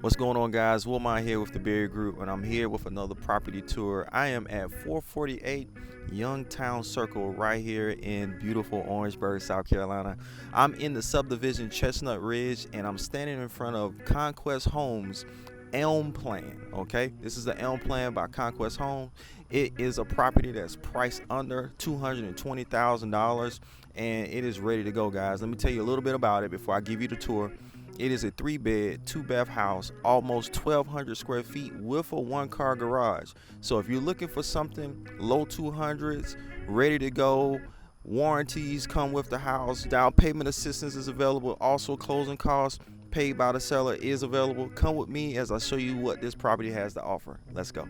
What's going on, guys? Wilmont here with the Berry Group, and I'm here with another property tour. I am at 448 Youngtown Circle right here in beautiful Orangeburg, South Carolina. I'm in the subdivision Chestnut Ridge, and I'm standing in front of Conquest Homes Elm Plan. Okay, this is the Elm Plan by Conquest Homes. It is a property that's priced under $220,000, and it is ready to go, guys. Let me tell you a little bit about it before I give you the tour. It is a 3-bed, 2-bath house, almost 1,200 square feet with a 1-car garage. So if you're looking for something low 200s, ready to go, warranties come with the house, down payment assistance is available, also closing costs paid by the seller is available. Come with me as I show you what this property has to offer. Let's go.